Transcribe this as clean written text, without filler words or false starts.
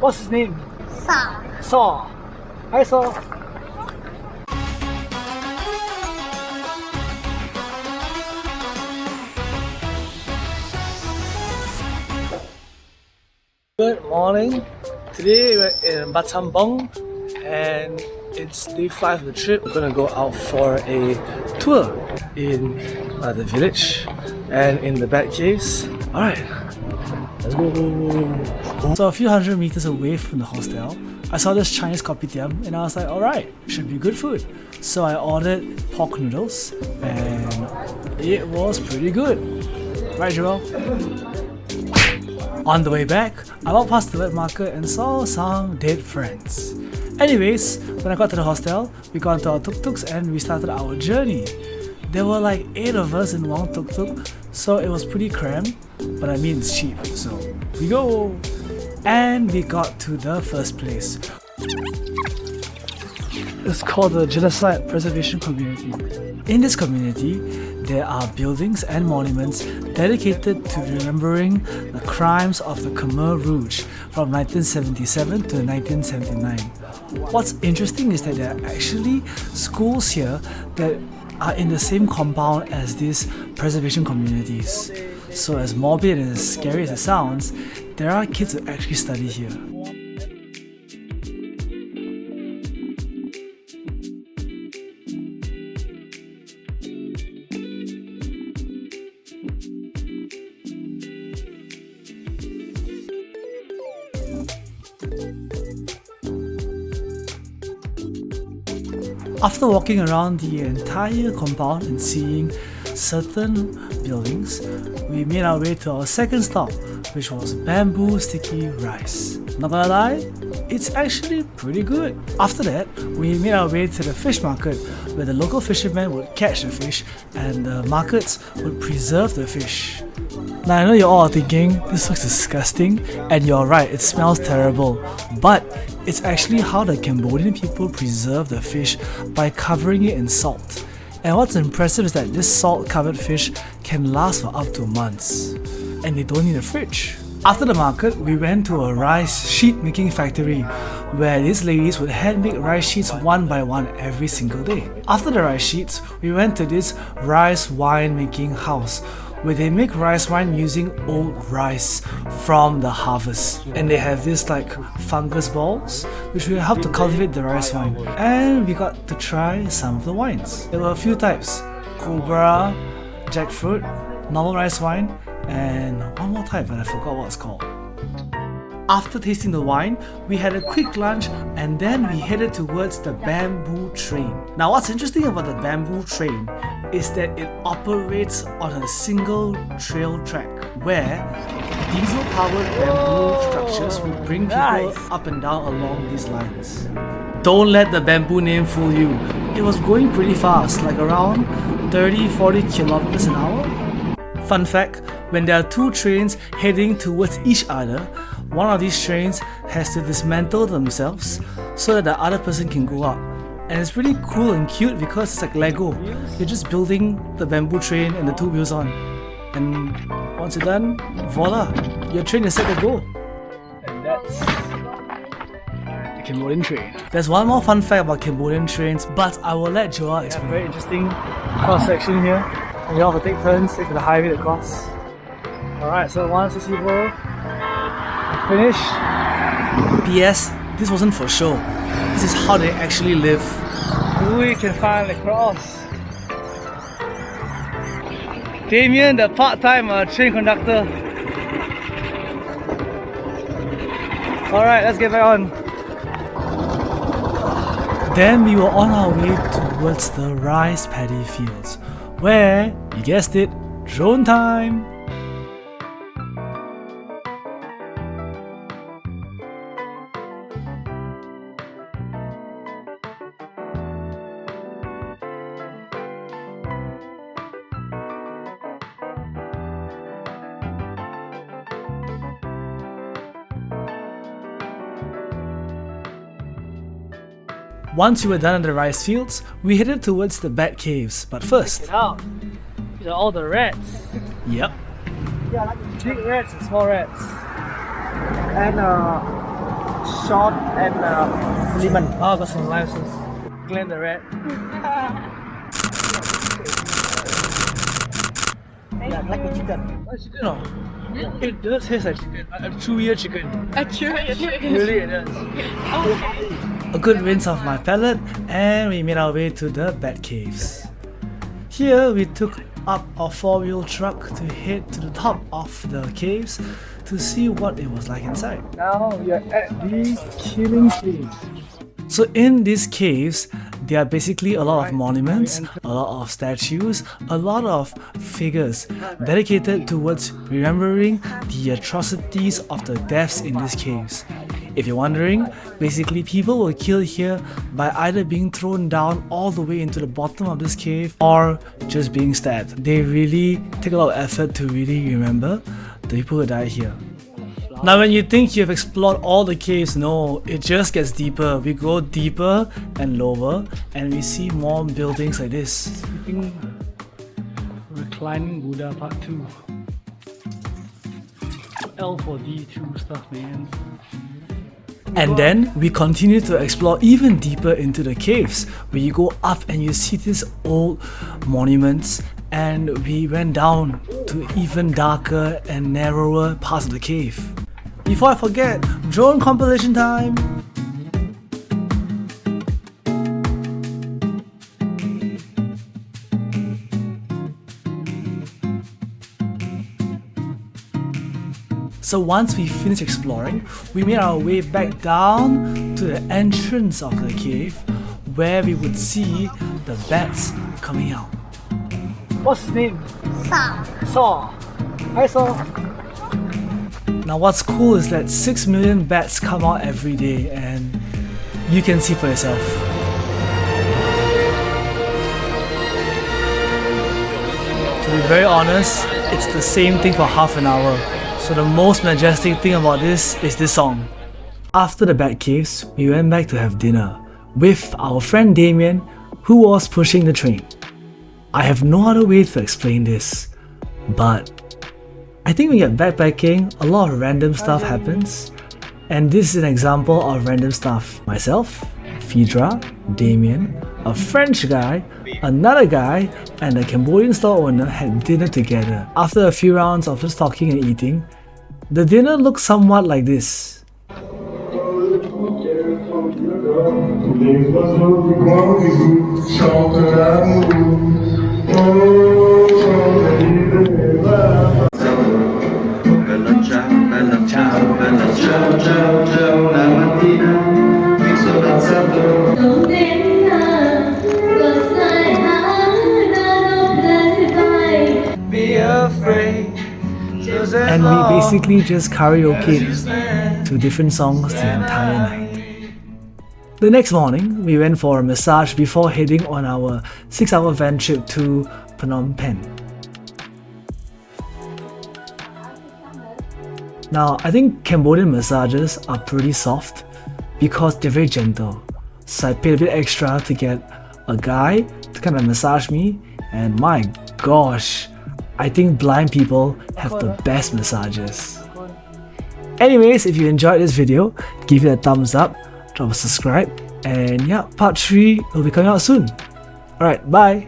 What's his name? Saw. Saw. Hi, Saw. Good morning. Today we're in Battambang and it's day 5 of the trip. We're gonna go out for a tour in the village and in the bat caves. Alright, let's go. So a few hundred meters away from the hostel, I saw this Chinese kopitiam and I was like, alright, should be good food. So I ordered pork noodles and it was pretty good. Right, Joel? On the way back, I walked past the wet market and saw some dead friends. Anyways, when I got to the hostel, we got into our tuk-tuks and we started our journey. There were like 8 of us in one tuk-tuk, so it was pretty cramped, but I mean it's cheap, so we go! And we got to the first place. It's called the Genocide Preservation Community. In this community, there are buildings and monuments dedicated to remembering the crimes of the Khmer Rouge from 1977 to 1979. What's interesting is that there are actually schools here that are in the same compound as these preservation communities. So as morbid and as scary as it sounds, there are kids who actually study here. After walking around the entire compound and seeing certain buildings, we made our way to our second stop, which was bamboo sticky rice. Not gonna lie, it's actually pretty good. After that, we made our way to the fish market, where the local fishermen would catch the fish and the markets would preserve the fish. Now I know you're all thinking, this looks disgusting, and you're right, it smells terrible, but it's actually how the Cambodian people preserve the fish by covering it in salt. And what's impressive is that this salt-covered fish can last for up to months, and they don't need a fridge. After the market, we went to a rice sheet making factory where these ladies would hand make rice sheets one by one every single day. After the rice sheets, we went to this rice wine making house where they make rice wine using old rice from the harvest. And they have this like fungus balls which will help to cultivate the rice wine. And we got to try some of the wines. There were a few types: Cobra, jackfruit, normal rice wine, and one more type but I forgot what it's called. After tasting the wine, we had a quick lunch and then we headed towards the bamboo train. Now what's interesting about the bamboo train is that it operates on a single trail track where diesel-powered bamboo structures will bring people up and down along these lines. Don't let the bamboo name fool you. It was going pretty fast, like around 30-40 kilometers an hour. Fun fact, when there are 2 trains heading towards each other, one of these trains has to dismantle themselves so that the other person can go up. And it's pretty cool and cute because it's like Lego. You're just building the bamboo train and the 2 wheels on. And once you're done, voila, your train is set to go. And that's the Cambodian train. There's one more fun fact about Cambodian trains, but I will let Joel explain. Very interesting cross section here. And you all have to take turns, take the highway to cross. Alright, so 1, 2, 3, 4. Finish. P.S. This wasn't for show. This is how they actually live. We can finally cross. Damien, the part-time train conductor. Alright, let's get back on. Then we were on our way towards the rice paddy fields, where, you guessed it, drone time! Once we were done in the rice fields, we headed towards the bat caves. But first, check it out. These are all the rats. Yep. Yeah, like big rats and small rats. And short and lemon. Oh, got some lime sauce. Glenn the red. Yeah, like the chicken. Oh, chicken, oh. It does taste like chicken. A chewier chicken. Really, it does. A good rinse of my palate, and we made our way to the Bat Caves. Here, we took up a 4-wheel truck to head to the top of the caves to see what it was like inside. Now we are at the Killing Caves. So in these caves, there are basically a lot of monuments, a lot of statues, a lot of figures dedicated towards remembering the atrocities of the deaths in these caves. If you're wondering, basically people were killed here by either being thrown down all the way into the bottom of this cave or just being stabbed. They really take a lot of effort to really remember the people who died here. Now when you think you've explored all the caves, no, it just gets deeper. We go deeper and lower and we see more buildings like this. Reclining Buddha Part 2. L for D2 stuff, man. And then we continue to explore even deeper into the caves, where you go up and you see these old monuments, and we went down to even darker and narrower parts of the cave. Before I forget, drone compilation time! So once we finished exploring, we made our way back down to the entrance of the cave, where we would see the bats coming out. What's his name? Saw. Hi Saw. Now what's cool is that 6 million bats come out every day, and you can see for yourself. To be very honest, it's the same thing for half an hour. So the most majestic thing about this is this song. After the Bat Caves, we went back to have dinner with our friend Damien, who was pushing the train. I have no other way to explain this, but I think when you're backpacking, a lot of random stuff happens, and this is an example of random stuff. Myself, Phaedra, Damien, a French guy, another guy, and a Cambodian store owner had dinner together. After a few rounds of just talking and eating, the dinner looked somewhat like this. And we basically just karaokeed to different songs the entire night. The next morning, we went for a massage before heading on our 6-hour van trip to Phnom Penh. Now, I think Cambodian massages are pretty soft because they're very gentle. So I paid a bit extra to get a guy to kind of massage me, and my gosh, I think blind people have the best massages. Anyways, if you enjoyed this video, give it a thumbs up, drop a subscribe, and yeah, part 3 will be coming out soon. Alright, bye!